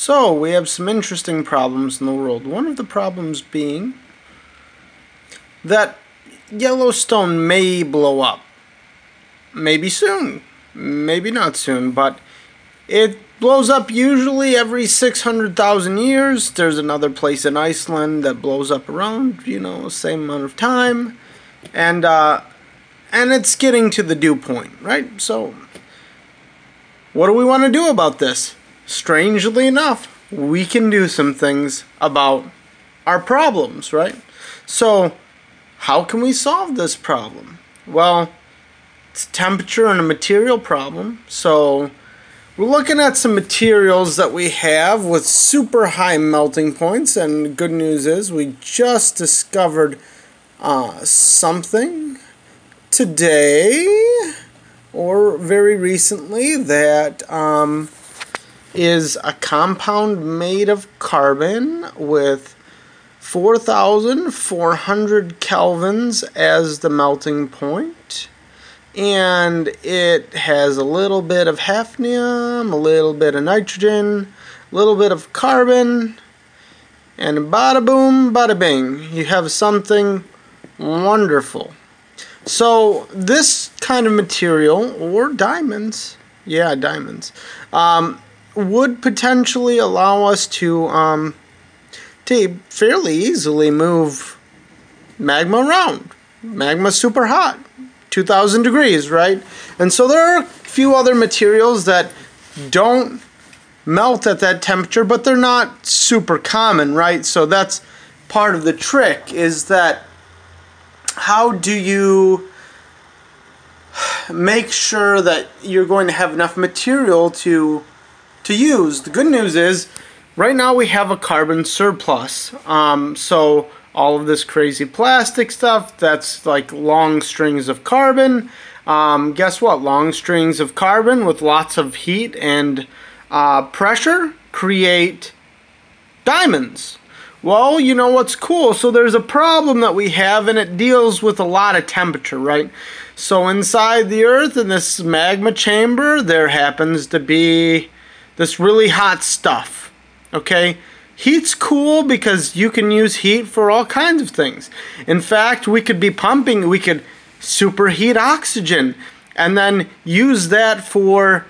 So, we have some interesting problems in the world. One of the problems being that Yellowstone may blow up. Maybe soon, maybe not soon, but it blows up usually every 600,000 years. There's another place in Iceland that blows up around, same amount of time. And it's getting to the dew point, right? So, what do we want to do about this? Strangely enough, we can do some things about our problems, right? So, how can we solve this problem? Well, it's a temperature and a material problem. So, we're looking at some materials that we have with super high melting points, and the good news is we just discovered something today or very recently that is a compound made of carbon with 4,400 kelvins as the melting point, and it has a little bit of hafnium, a little bit of nitrogen, a little bit of carbon, and bada boom, bada bing, you have something wonderful. So this kind of material, or diamonds, would potentially allow us to fairly easily move magma around. Magma's super hot, 2,000 degrees, right? And so there are a few other materials that don't melt at that temperature, but they're not super common, right? So that's part of the trick, is that how do you make sure that you're going to have enough material to use? The good news is, right now we have a carbon surplus. So all of this crazy plastic stuff, that's like long strings of carbon. Guess what? Long strings of carbon with lots of heat and pressure create diamonds. Well, you know what's cool? So there's a problem that we have, and it deals with a lot of temperature, right? So inside the Earth, in this magma chamber, there happens to be this really hot stuff, okay? Heat's cool because you can use heat for all kinds of things. In fact, we could superheat oxygen and then use that for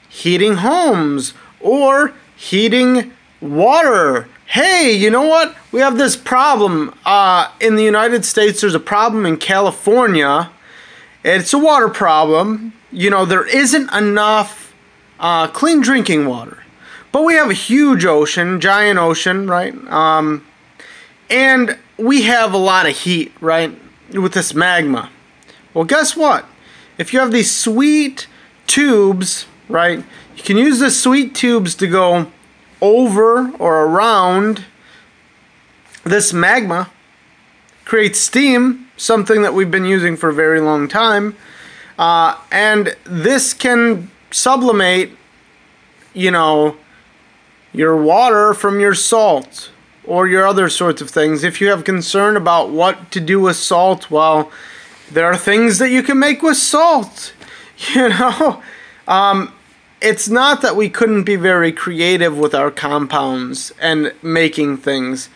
heating homes or heating water. Hey, you know what? We have this problem in the United States. There's a problem in California. It's a water problem. There isn't enough clean drinking water. But we have a huge ocean, giant ocean, right? And we have a lot of heat, right? With this magma. Well, guess what? If you have these sweet tubes, right? You can use the sweet tubes to go over or around this magma, create steam, something that we've been using for a very long time, and this can sublimate, your water from your salt or your other sorts of things. If you have concern about what to do with salt, well, there are things that you can make with salt. It's not that we couldn't be very creative with our compounds and making things.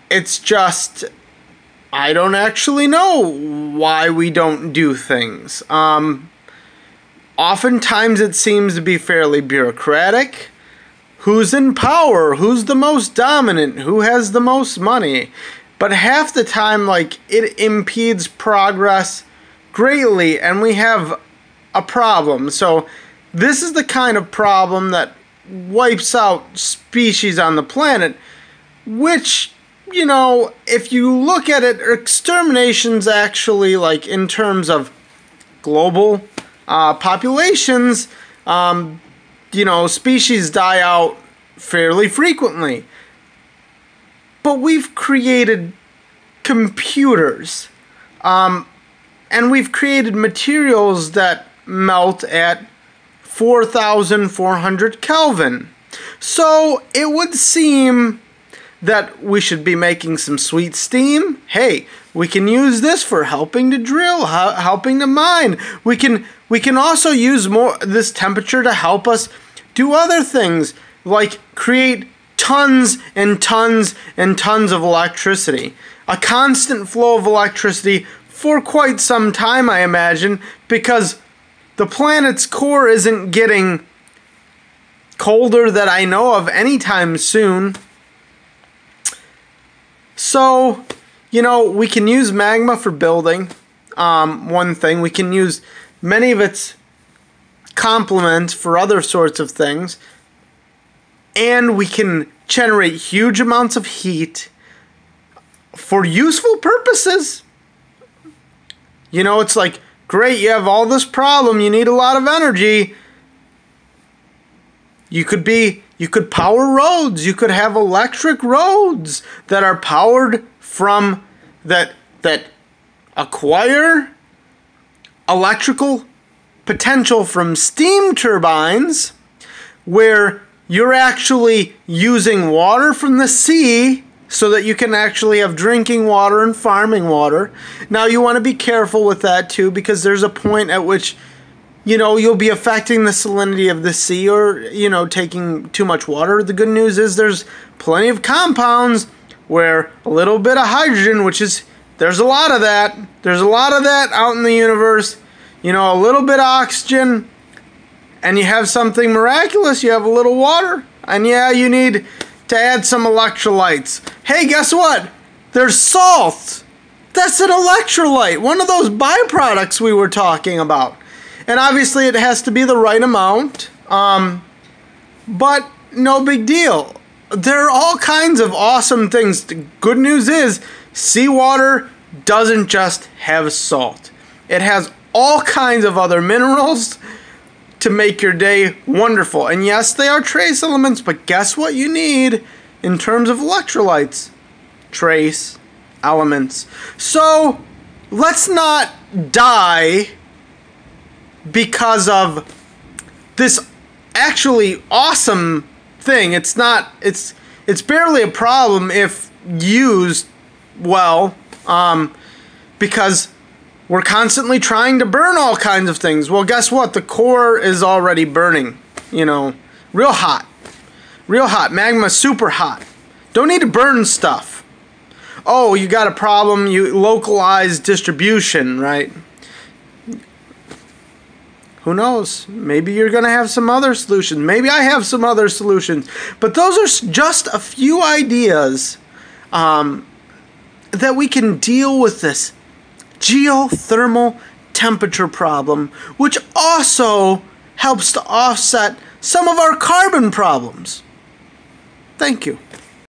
It's just, I don't actually know why we don't do things. Oftentimes it seems to be fairly bureaucratic. Who's in power? Who's the most dominant? Who has the most money? But half the time, it impedes progress greatly, and we have a problem. So this is the kind of problem that wipes out species on the planet, which, if you look at it, extermination's actually, in terms of global populations, species die out fairly frequently. But we've created computers, and we've created materials that melt at 4,400 Kelvin. So it would seem that we should be making some sweet steam. Hey, we can use this for helping to drill, helping to mine. We can also use this temperature to help us do other things like create tons and tons and tons of electricity. A constant flow of electricity for quite some time, I imagine, because the planet's core isn't getting colder that I know of anytime soon. So, you know, we can use magma for building. One thing, we can use many of its complements for other sorts of things. And we can generate huge amounts of heat for useful purposes. You know, it's like, great, you have all this problem, you need a lot of energy. You could power roads, you could have electric roads that are powered from, that acquire electrical potential from steam turbines, where you're actually using water from the sea so that you can actually have drinking water and farming water. Now, you want to be careful with that too, because there's a point at which, you know, you'll be affecting the salinity of the sea, or, you know, taking too much water. The good news is there's plenty of compounds where a little bit of hydrogen, which is, there's a lot of that. There's a lot of that out in the universe. You know, a little bit of oxygen, and you have something miraculous. You have a little water. And yeah, you need to add some electrolytes. Hey, guess what? There's salt. That's an electrolyte. One of those byproducts we were talking about. And obviously it has to be the right amount. But no big deal. There are all kinds of awesome things. The good news is seawater doesn't just have salt. It has all kinds of other minerals to make your day wonderful. And yes, they are trace elements, but guess what you need in terms of electrolytes? Trace elements. So let's not die because of this actually awesome thing. It's barely a problem if used well, because we're constantly trying to burn all kinds of things. Well, guess what? The core is already burning, you know, real hot. Real hot. Magma super hot. Don't need to burn stuff. Oh, you got a problem. You localize distribution, right? Who knows? Maybe you're going to have some other solutions. Maybe I have some other solutions. But those are just a few ideas that we can deal with this geothermal temperature problem, which also helps to offset some of our carbon problems. Thank you.